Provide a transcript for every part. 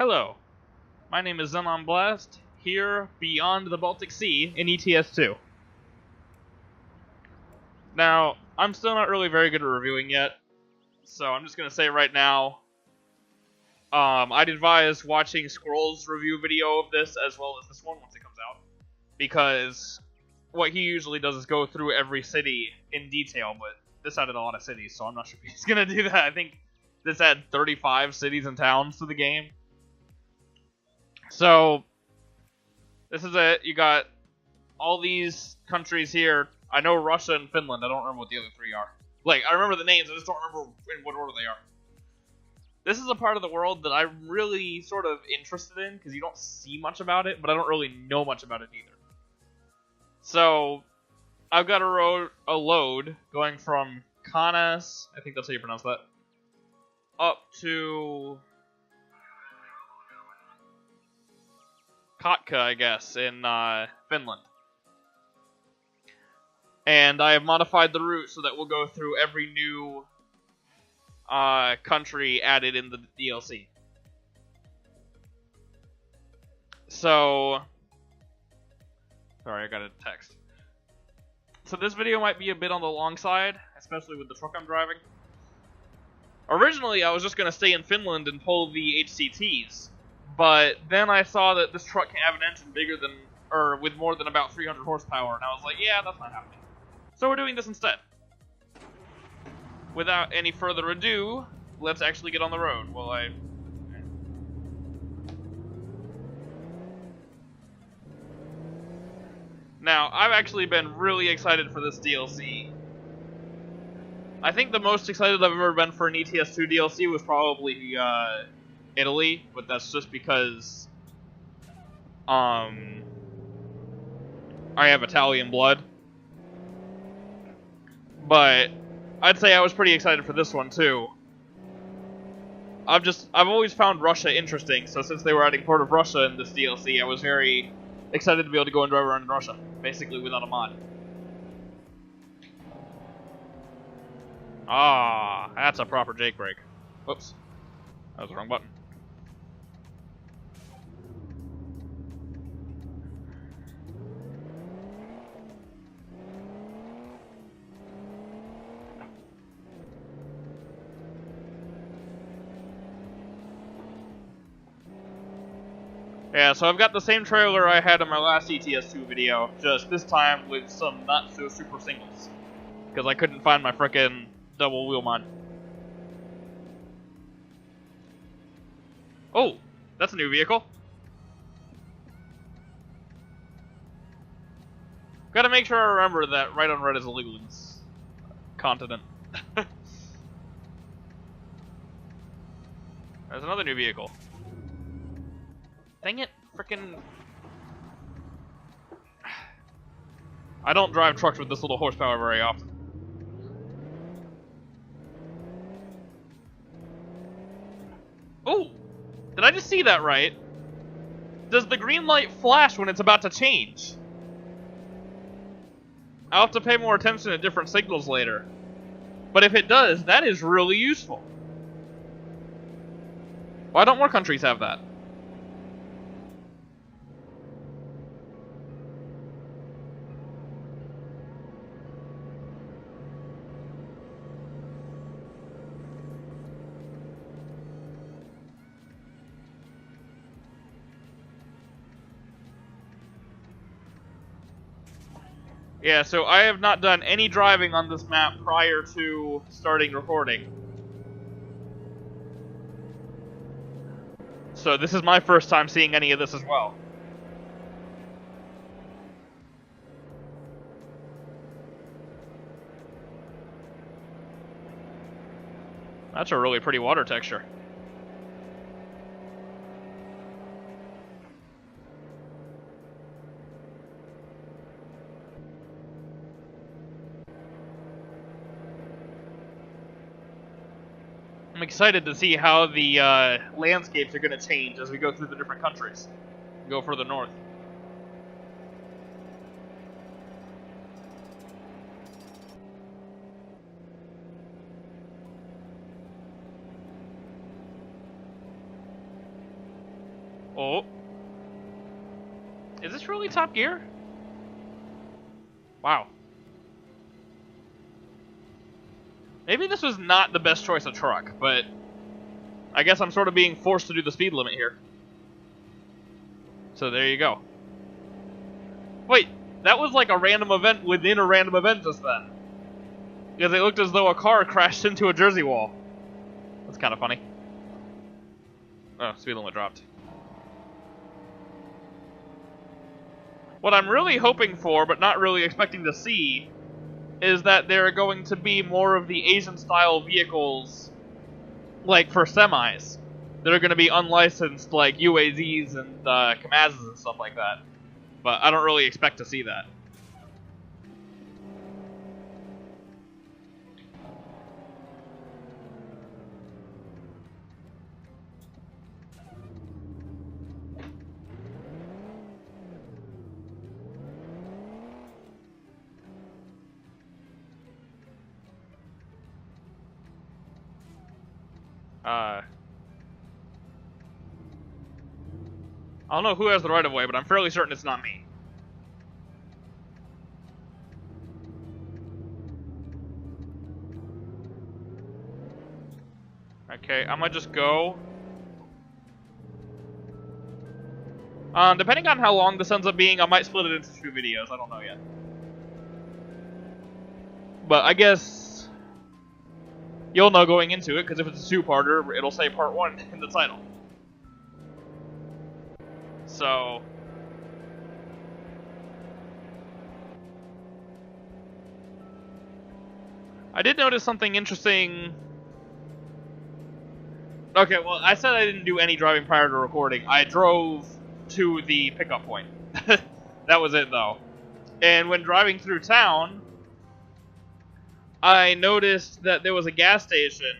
Hello, my name is Xenon Blast, here beyond the Baltic Sea in ETS 2. Now, I'm still not really very good at reviewing yet, so I'm just going to say right now, I'd advise watching Squirrel's review video of this as well as this one once it comes out, because what he usually does is go through every city in detail, but this added a lot of cities, so I'm not sure if he's going to do that. I think this added 35 cities and towns to the game. So, this is it. You got all these countries here. I know Russia and Finland. I don't remember what the other three are. Like, I remember the names. I just don't remember in what order they are. This is a part of the world that I'm really sort of interested in, because you don't see much about it, but I don't really know much about it either. So, I've got a load going from Kaunas, I think that's how you pronounce that, up to Kotka, I guess, in Finland. And I have modified the route so that we'll go through every new country added in the DLC. So, sorry, I got a text. So this video might be a bit on the long side, especially with the truck I'm driving. Originally, I was just going to stay in Finland and pull the HCTs, but then I saw that this truck can have an engine bigger than, or with more than about 300 horsepower, and I was like, yeah, that's not happening. So we're doing this instead. Without any further ado, let's actually get on the road. Now, I've actually been really excited for this DLC. I think the most excited I've ever been for an ETS 2 DLC was probably Italy, but that's just because I have Italian blood. But I'd say I was pretty excited for this one too. I've always found Russia interesting, so since they were adding Port of Russia in this DLC, I was very excited to be able to go and drive around in Russia, basically without a mod. Ah, that's a proper Jake brake. Whoops. That was the wrong button. Yeah, so I've got the same trailer I had in my last ETS 2 video, just this time with some not-so-super singles. Because I couldn't find my frickin' double wheel mod. Oh, that's a new vehicle. Gotta make sure I remember that right on red is illegal in this continent. There's another new vehicle. Dang it, frickin'. I don't drive trucks with this little horsepower very often. Oh! Did I just see that right? Does the green light flash when it's about to change? I'll have to pay more attention to different signals later. But if it does, that is really useful. Why don't more countries have that? Yeah, so I have not done any driving on this map prior to starting recording. So this is my first time seeing any of this as well. That's a really pretty water texture. I'm excited to see how the landscapes are going to change as we go through the different countries. Go further north. Oh. Is this really Top Gear? Wow. Maybe this was not the best choice of truck, but I guess I'm sort of being forced to do the speed limit here. So there you go. Wait, that was like a random event within a random event just then. Because it looked as though a car crashed into a Jersey wall. That's kind of funny. Oh, speed limit dropped. What I'm really hoping for, but not really expecting to see, is that there are going to be more of the Asian-style vehicles, like for semis, that are going to be unlicensed, like UAZs and Kamazes and stuff like that. But I don't really expect to see that. I don't know who has the right of way, but I'm fairly certain it's not me. Okay, I might just go. Depending on how long this ends up being, I might split it into 2 videos. I don't know yet. But I guess you'll know going into it, because if it's a 2-parter, it'll say part 1 in the title. So I did notice something interesting. Okay, well, I said I didn't do any driving prior to recording. I drove to the pickup point. That was it, though. And when driving through town, I noticed that there was a gas station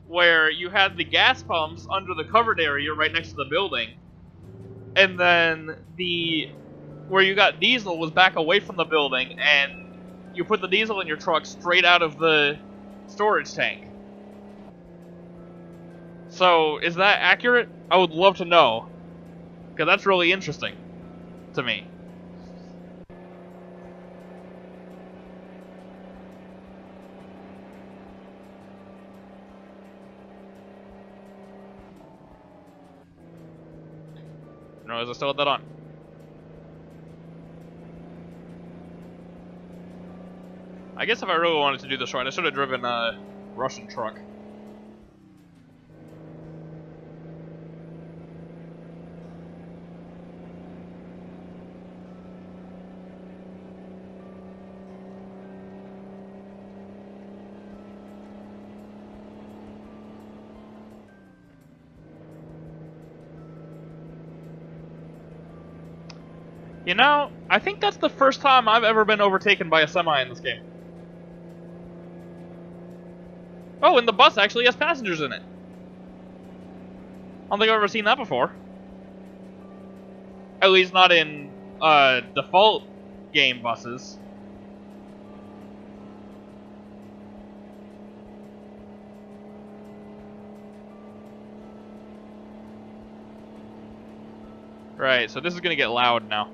where you had the gas pumps under the covered area right next to the building. And then where you got diesel was back away from the building, and you put the diesel in your truck straight out of the storage tank. So, is that accurate? I would love to know, because that's really interesting to me. No, is I still have that on? I guess if I really wanted to do this right, I should have driven a Russian truck. You know, I think that's the first time I've ever been overtaken by a semi in this game. Oh, and the bus actually has passengers in it. I don't think I've ever seen that before. At least not in default game buses. Right, so this is gonna get loud now.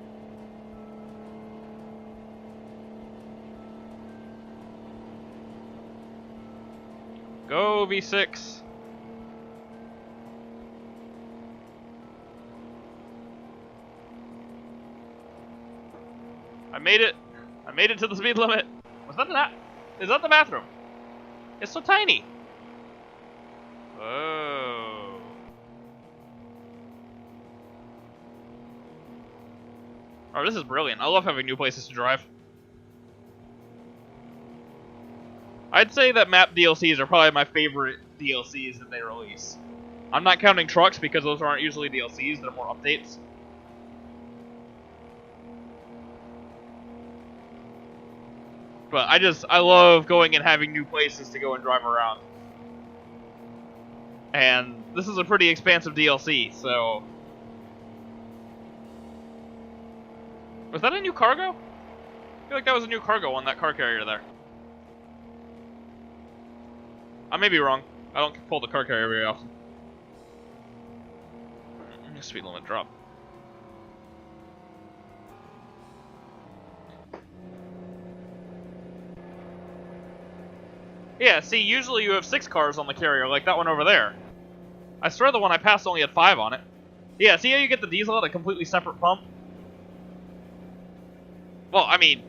Go, V6. I made it. I made it to the speed limit. Was that is that the bathroom? It's so tiny. Oh. Oh, this is brilliant. I love having new places to drive. I'd say that map DLCs are probably my favorite DLCs that they release. I'm not counting trucks because those aren't usually DLCs, they're more updates. But I love going and having new places to go and drive around. And this is a pretty expansive DLC, so... Was that a new cargo? I feel like that was a new cargo on that car carrier there. I may be wrong. I don't pull the car carrier very often. Speed limit drop. Yeah, see, usually you have 6 cars on the carrier, like that one over there. I swear the one I passed only had 5 on it. Yeah, see how you get the diesel at a completely separate pump? Well, I mean,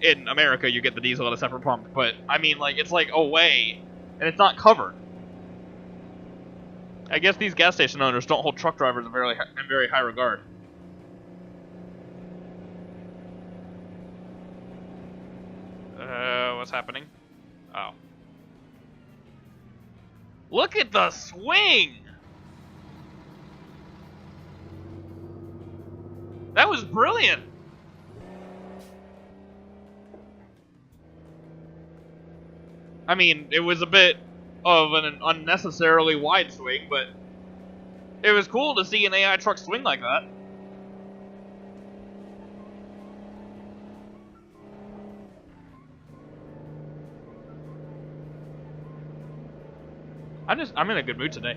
in America you get the diesel at a separate pump, but I mean, like, it's like away, and it's not covered. I guess these gas station owners don't hold truck drivers in very high regard. What's happening? Oh. Look at the swing! That was brilliant! I mean, it was a bit of an unnecessarily wide swing, but it was cool to see an AI truck swing like that. I'm in a good mood today.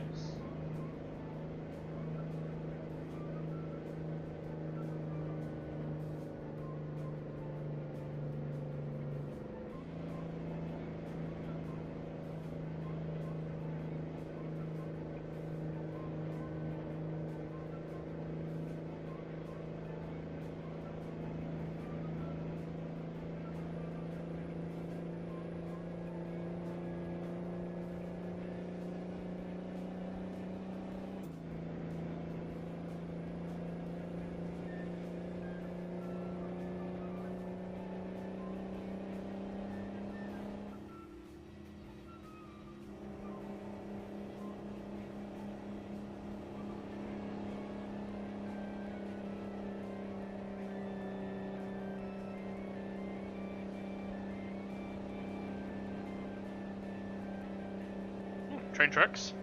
Train tracks.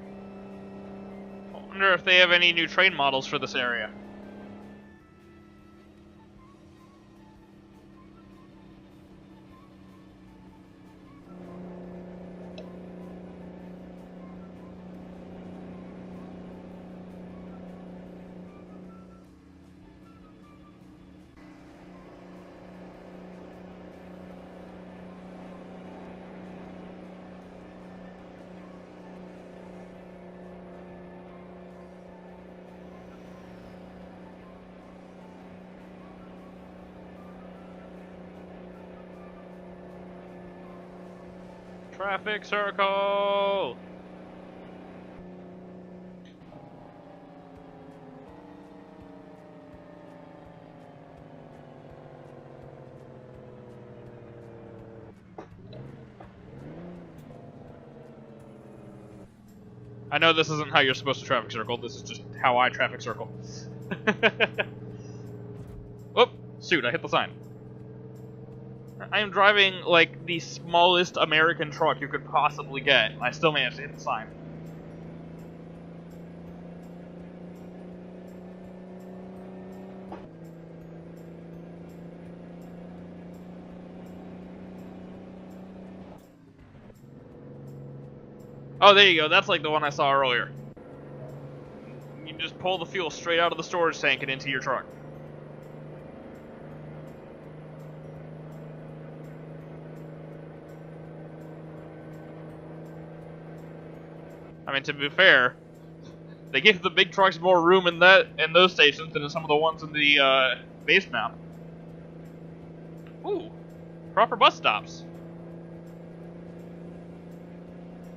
I wonder if they have any new train models for this area. Traffic circle! I know this isn't how you're supposed to traffic circle, this is just how I traffic circle. Whoop! Shoot, I hit the sign. I am driving, like, the smallest American truck you could possibly get, and I still managed to hit the sign. Oh, there you go, that's like the one I saw earlier. You can just pull the fuel straight out of the storage tank and into your truck. I mean, to be fair, they give the big trucks more room in those stations than in some of the ones in the base map. Ooh, proper bus stops.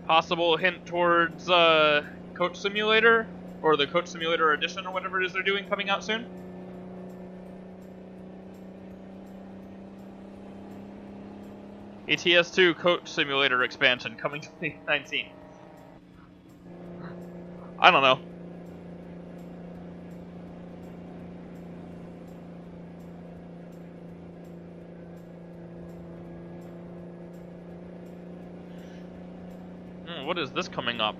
Possible hint towards Coach Simulator, or the Coach Simulator Edition, or whatever it is they're doing, coming out soon. ETS 2 Coach Simulator expansion coming to 2019. I don't know. What is this coming up?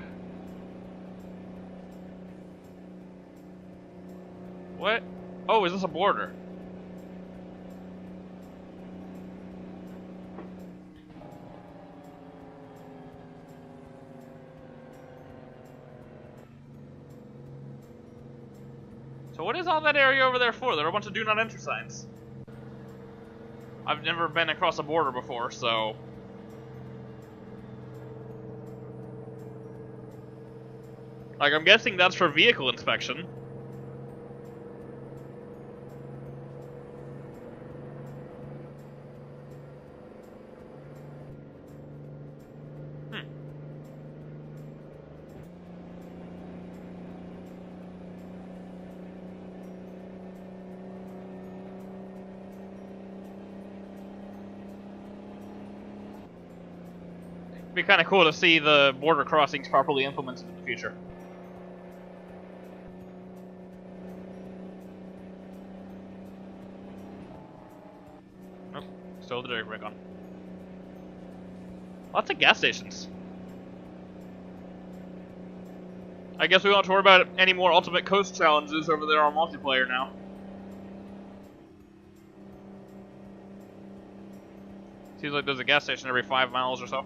What? Oh, is this a border? So what is all that area over there for? There are a bunch of do not enter signs. I've never been across a border before, so... Like, I'm guessing that's for vehicle inspection. It'd be kind of cool to see the border crossings properly implemented in the future. Nope, still the dirty brake on. Lots of gas stations. I guess we don't have to worry about any more Ultimate Coast challenges over there on multiplayer now. Seems like there's a gas station every 5 miles or so.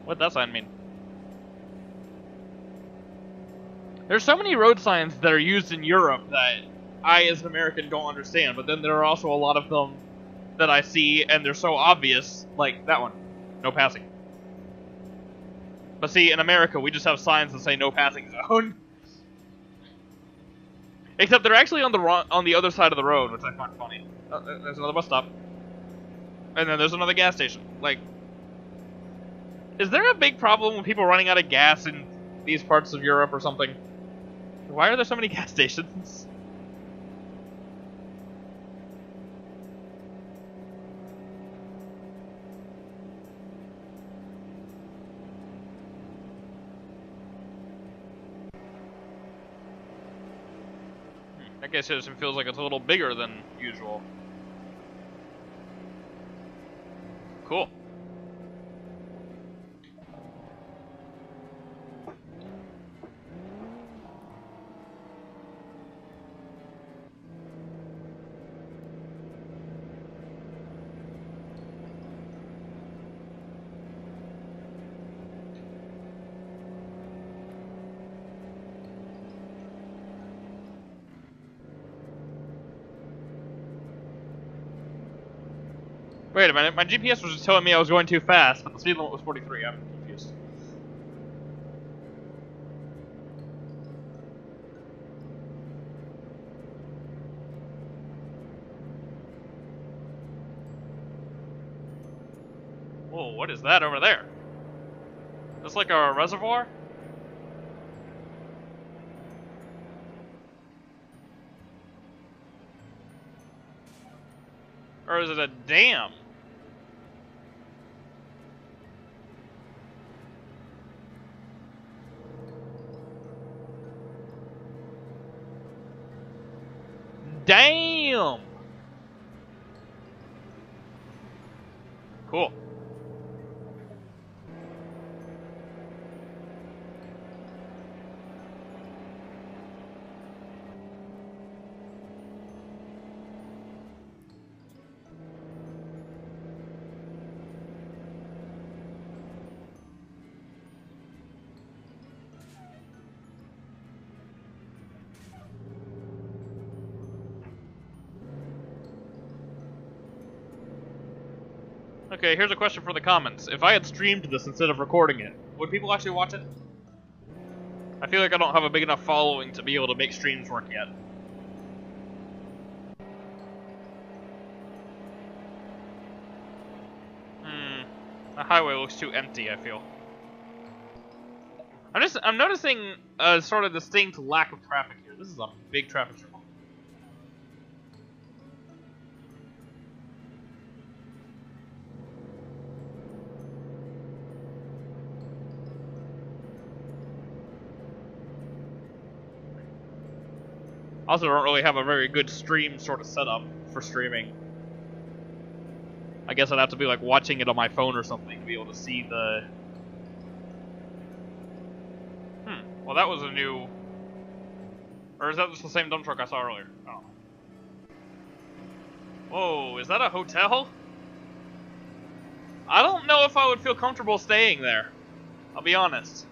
What'd that sign mean? There's so many road signs that are used in Europe that I, as an American, don't understand, but then there are also a lot of them that I see and they're so obvious, like that one, no passing. But see, in America, we just have signs that say no passing zone. Except they're actually on the other side of the road, which I find funny. There's another bus stop. And then there's another gas station. Like, is there a big problem with people running out of gas in these parts of Europe or something? Why are there so many gas stations? That gas station feels like it's a little bigger than usual. Cool. Wait a minute, my GPS was just telling me I was going too fast, but the speed limit was 43. I'm confused. Whoa, what is that over there? Is this like a reservoir? Or is it a dam? Damn! Cool. Okay, here's a question for the comments. If I had streamed this instead of recording it, would people actually watch it? I feel like I don't have a big enough following to be able to make streams work yet. The highway looks too empty, I feel. I'm noticing a sort of distinct lack of traffic here. This is a big traffic circle. Also, don't really have a very good stream sort of setup for streaming. I guess I'd have to be like watching it on my phone or something to be able to see the... Well, that was a new Or is that just the same dump truck I saw earlier? Oh. Whoa, is that a hotel? I don't know if I would feel comfortable staying there. I'll be honest.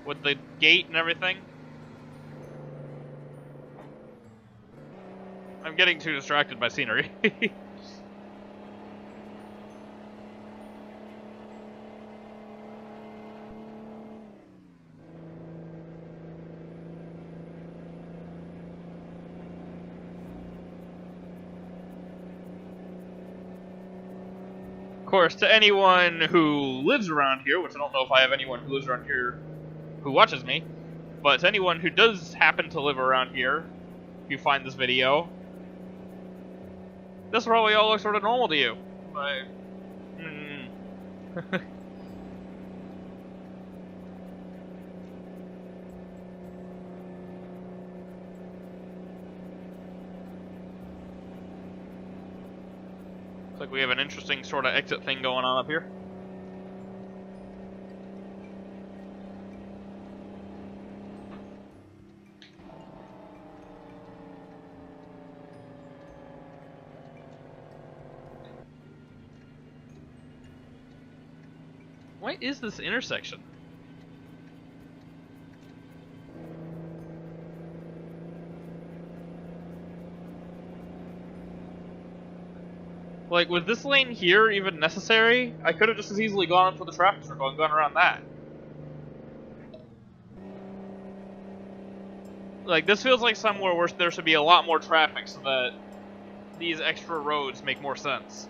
With the gate and everything. I'm getting too distracted by scenery. Of course, to anyone who lives around here, which I don't know if I have anyone who lives around here who watches me, but to anyone who does happen to live around here, if you find this video, this probably all looks sort of normal to you. But, looks like we have an interesting sort of exit thing going on up here. What is this intersection? Like, was this lane here even necessary? I could have just as easily gone for the traffic circle and gone around that. Like, this feels like somewhere where there should be a lot more traffic so that these extra roads make more sense.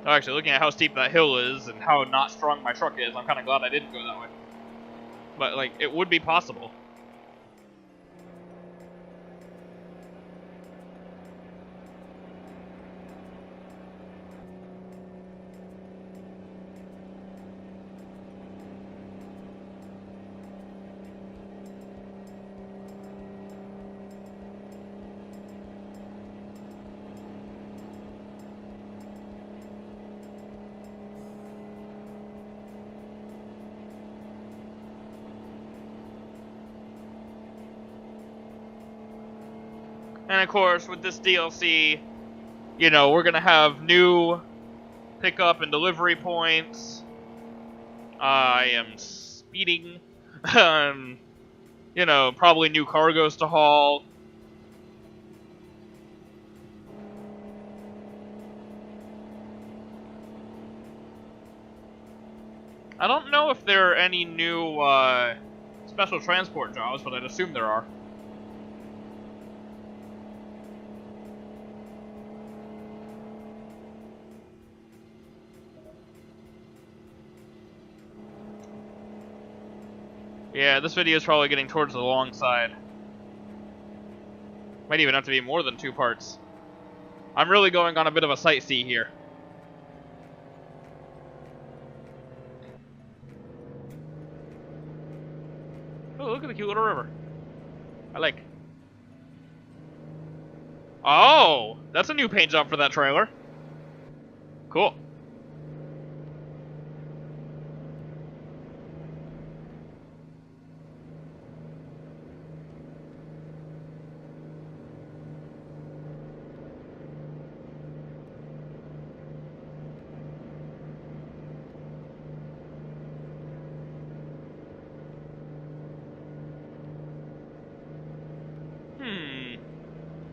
Oh, actually, looking at how steep that hill is and how not strong my truck is, I'm kind of glad I didn't go that way. But, like, it would be possible. And of course, with this DLC, you know, we're gonna have new pickup and delivery points. I am speeding. You know, probably new cargoes to haul. I don't know if there are any new special transport jobs, but I'd assume there are. Yeah, this video is probably getting towards the long side. Might even have to be more than 2 parts. I'm really going on a bit of a sightsee here. Oh, look at the cute little river. I like. Oh, that's a new paint job for that trailer. Cool.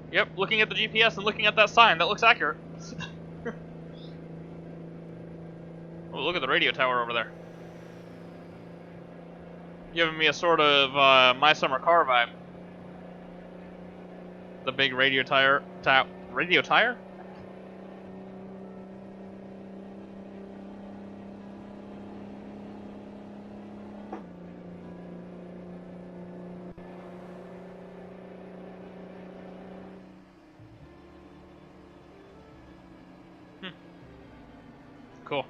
Yep, looking at the GPS and looking at that sign, that looks accurate. Oh, look at the radio tower over there. Giving me a sort of My Summer Car vibe. The big radio tire. Radio tire? Cool.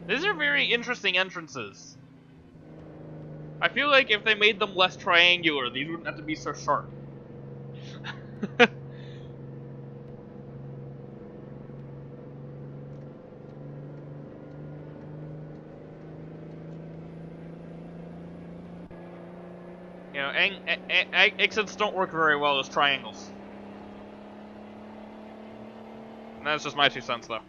These are very interesting entrances. I feel like if they made them less triangular, these wouldn't have to be so sharp. You know, exits don't work very well as triangles. And that's just my 2 cents, though.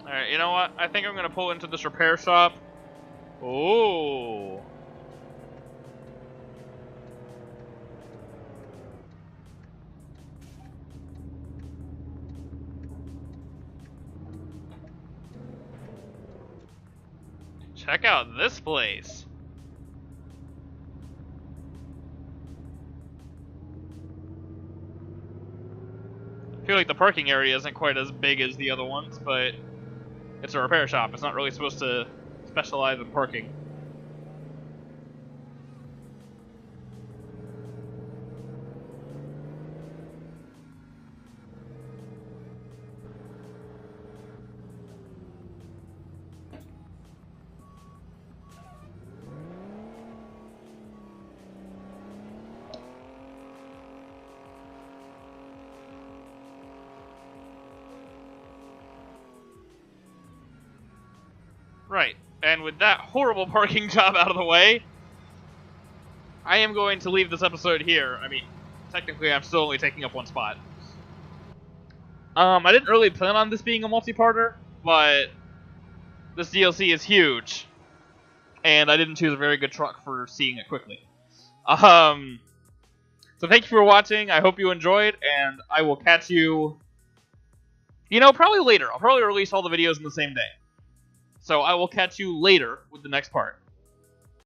Alright, you know what? I think I'm gonna pull into this repair shop. Ooh. Check out this place. I feel like the parking area isn't quite as big as the other ones, but it's a repair shop. It's not really supposed to specialize in parking. Right, and with that horrible parking job out of the way, I am going to leave this episode here. I mean, technically I'm still only taking up 1 spot. I didn't really plan on this being a multi-parter, but this DLC is huge, and I didn't choose a very good truck for seeing it quickly. So thank you for watching, I hope you enjoyed, and I will catch you, you know, probably later. I'll probably release all the videos in the same day. So I will catch you later with the next part.